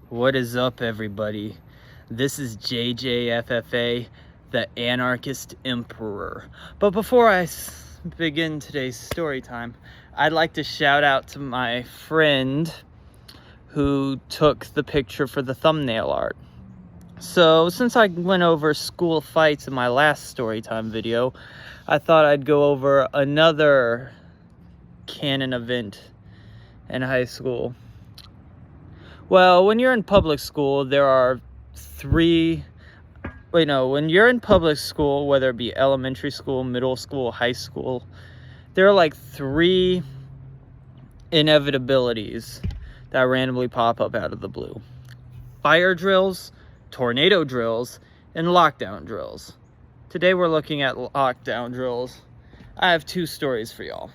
What is up, everybody? This is JJFFA, the Anarchist Emperor. But before I begin today's story time, I'd like to shout out to my friend who took the picture for the thumbnail art. So, since I went over school fights in my last story time video, I thought I'd go over another canon event in high school. Well, when you're in public school, there are when you're in public school, whether it be elementary school, middle school, high school, there are like three inevitabilities that randomly pop up out of the blue: fire drills, tornado drills, and lockdown drills. Today we're looking at lockdown drills. I have two stories for y'all.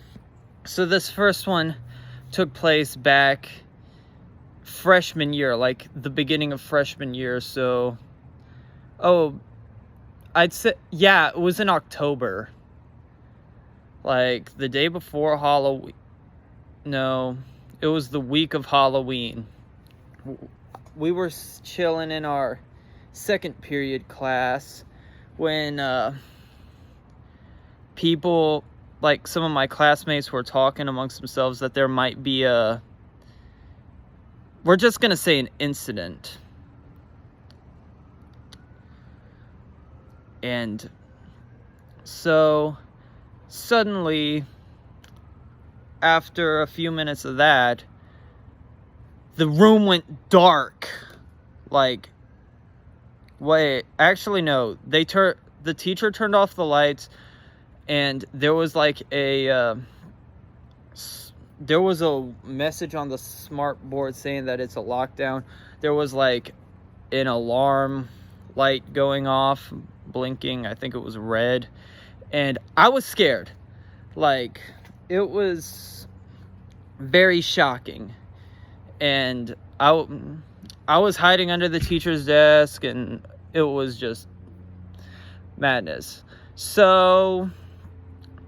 So this first one took place back freshman year, like the beginning of freshman year. So I'd say, yeah, it was in October, like the day before Halloween. No, it was the week of Halloween. We were chilling in our second period class when people, like some of my classmates, were talking amongst themselves that there might be we're just gonna say an incident. And so suddenly, after a few minutes of that, the room went dark. Like, wait, actually no, the teacher turned off the lights, and there was like there was a message on the smart board saying that it's a lockdown. There was like an alarm light going off, blinking. I think it was red. And I was scared. Like, it was very shocking. And I was hiding under the teacher's desk, and it was just madness. So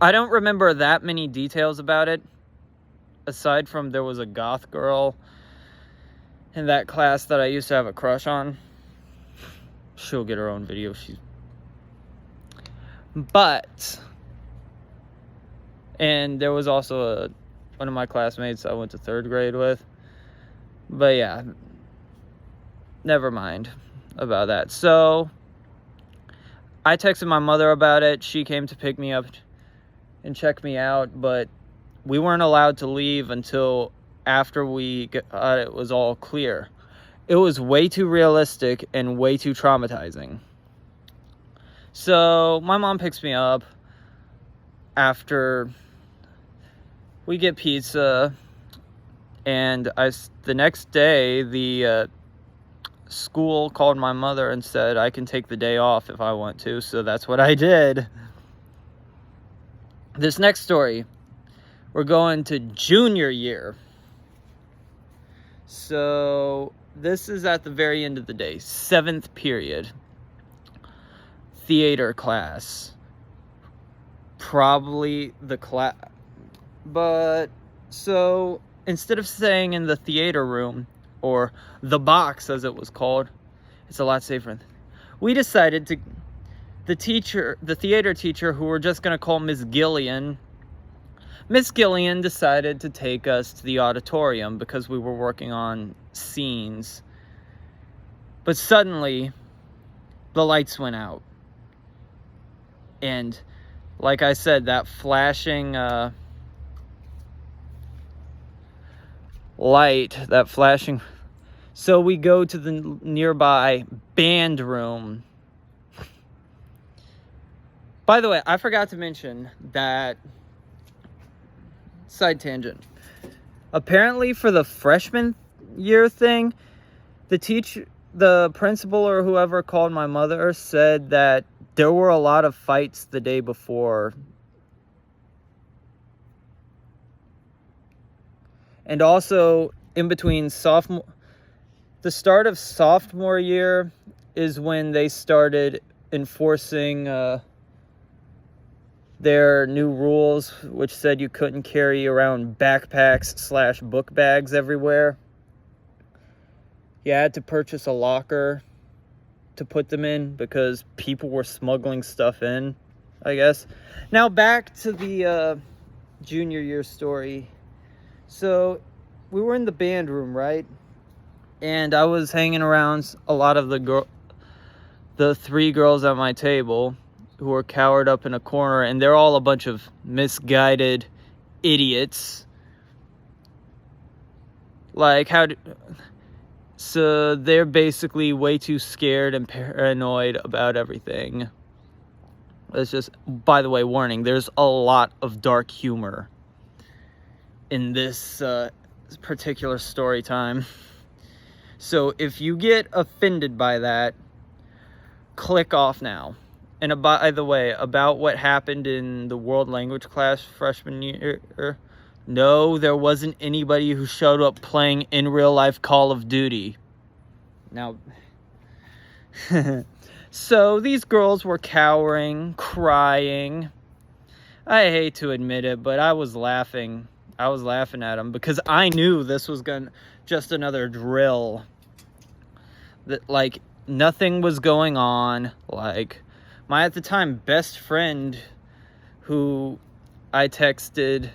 I don't remember that many details about it, aside from there was a goth girl in that class that I used to have a crush on. She'll get her own video. And there was also one of my classmates I went to third grade with. But yeah, never mind about that. So I texted my mother about it. She came to pick me up and check me out, but we weren't allowed to leave until after it was all clear. It was way too realistic and way too traumatizing. So my mom picks me up after we get pizza, and the next day the school called my mother and said I can take the day off if I want to. So that's what I did. This next story, we're going to junior year. So this is at the very end of the day, 7th period, theater class. Probably the class. But so instead of staying in the theater room, or the box as it was called, it's a lot safer. We decided to, the theater teacher, who we're just going to call Miss Gillian decided to take us to the auditorium because we were working on scenes. But suddenly, the lights went out. And like I said, that flashing light, so we go to the nearby band room. By the way, I forgot to mention that, side tangent, apparently for the freshman year thing, the principal or whoever called my mother said that there were a lot of fights the day before. And also in between the start of sophomore year is when they started enforcing their new rules, which said you couldn't carry around backpacks / book bags everywhere. You had to purchase a locker to put them in because people were smuggling stuff in, I guess. Now back to the junior year story. So we were in the band room, right? And I was hanging around a lot of the three girls at my table who were cowered up in a corner, and they're all a bunch of misguided idiots. Like, so they're basically way too scared and paranoid about everything. It's just, by the way, warning, there's a lot of dark humor in this particular story time. So if you get offended by that, click off now. And by the way, about what happened in the world language class freshman year, no, there wasn't anybody who showed up playing in real life Call of Duty. Now, so these girls were cowering, crying. I hate to admit it, but I was laughing. I was laughing at them because I knew this was just another drill. That, like, nothing was going on. Like, my, at the time, best friend who I texted,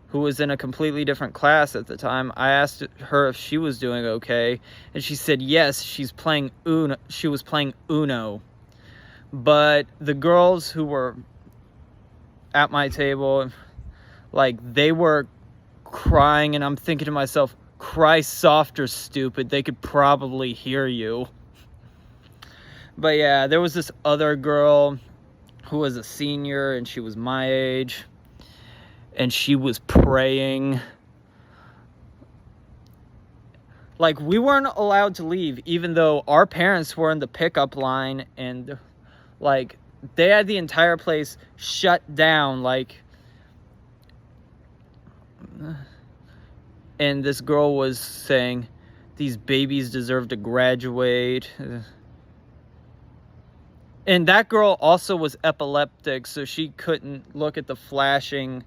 who was in a completely different class at the time, I asked her if she was doing okay, and she said yes, she was playing Uno. But the girls who were at my table, like, they were crying, and I'm thinking to myself, cry softer, stupid. They could probably hear you. But yeah, there was this other girl who was a senior, and she was my age, and she was praying. Like, we weren't allowed to leave, even though our parents were in the pickup line, and, like, they had the entire place shut down, like, and this girl was saying, these babies deserve to graduate. And that girl also was epileptic, so she couldn't look at the flashing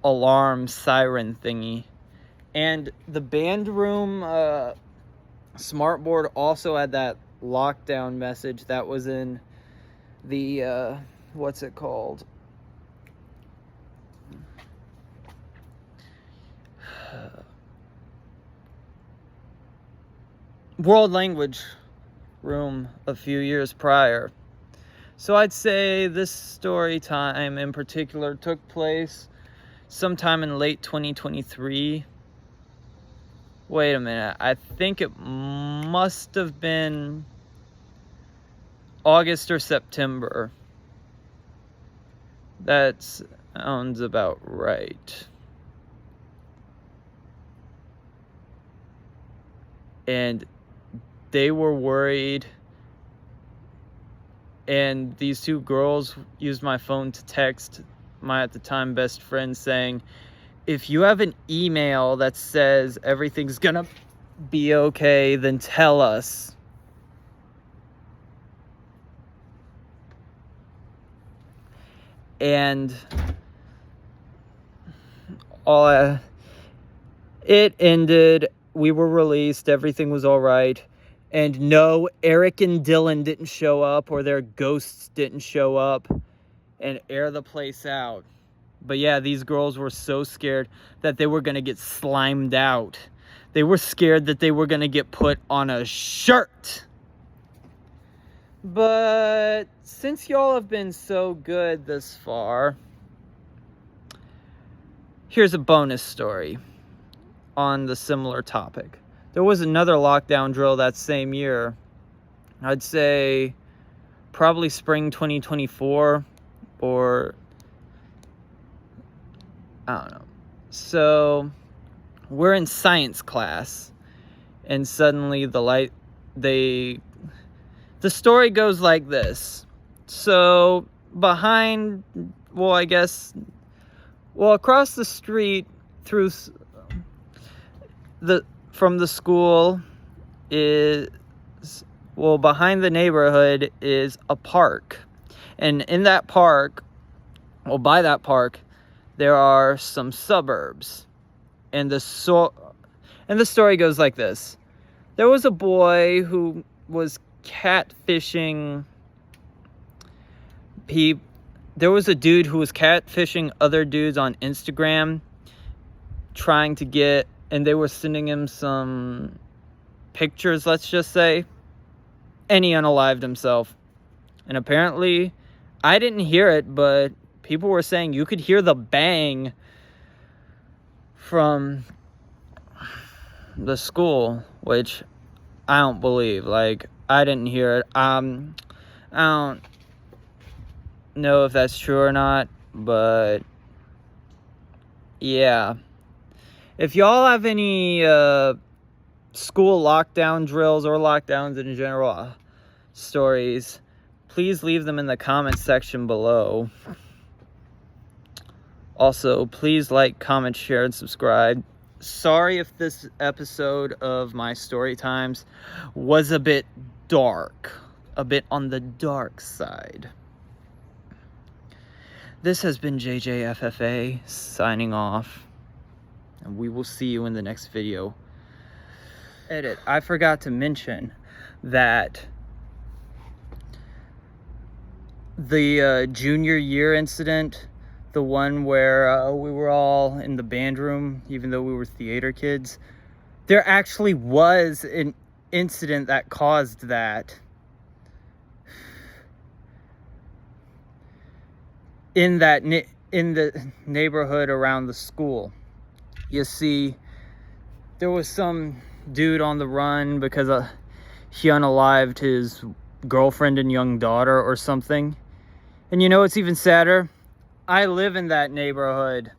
alarm siren thingy. And the band room smartboard also had that lockdown message that was in the, what's it called? World language room a few years prior. So I'd say this story time in particular took place sometime in late 2023. Wait a minute, I think it must have been August or September. That sounds about right. And they were worried, and these two girls used my phone to text my, at the time, best friend, saying, if you have an email that says everything's gonna be okay, then tell us. And it ended, we were released, everything was all right. And no, Eric and Dylan didn't show up, or their ghosts didn't show up and air the place out. But yeah, these girls were so scared that they were going to get slimed out. They were scared that they were going to get put on a shirt. But since y'all have been so good this far, here's a bonus story on the similar topic. There was another lockdown drill that same year. I'd say probably spring 2024, or I don't know. So we're in science class, and suddenly the story goes like this. So behind, across the street from the school behind the neighborhood is a park. And in that park, by that park, there are some suburbs. And the story goes like this. there was a boy who was catfishing people. There was a dude who was catfishing other dudes on Instagram, trying to get, and they were sending him some pictures, let's just say, and he unalived himself. And apparently, I didn't hear it, but people were saying you could hear the bang from the school, which I don't believe. Like, I didn't hear it. I don't know if that's true or not, but yeah. If y'all have any school lockdown drills or lockdowns in general stories, please leave them in the comments section below. Also, please like, comment, share, and subscribe. Sorry if this episode of my story times was a bit dark, a bit on the dark side. This has been JJFFA signing off, and we will see you in the next video. Edit. I forgot to mention that the junior year incident, the one where we were all in the band room, even though we were theater kids, there actually was an incident that caused that. In the neighborhood around the school. You see, there was some dude on the run because he unalived his girlfriend and young daughter or something. And you know what's even sadder? I live in that neighborhood.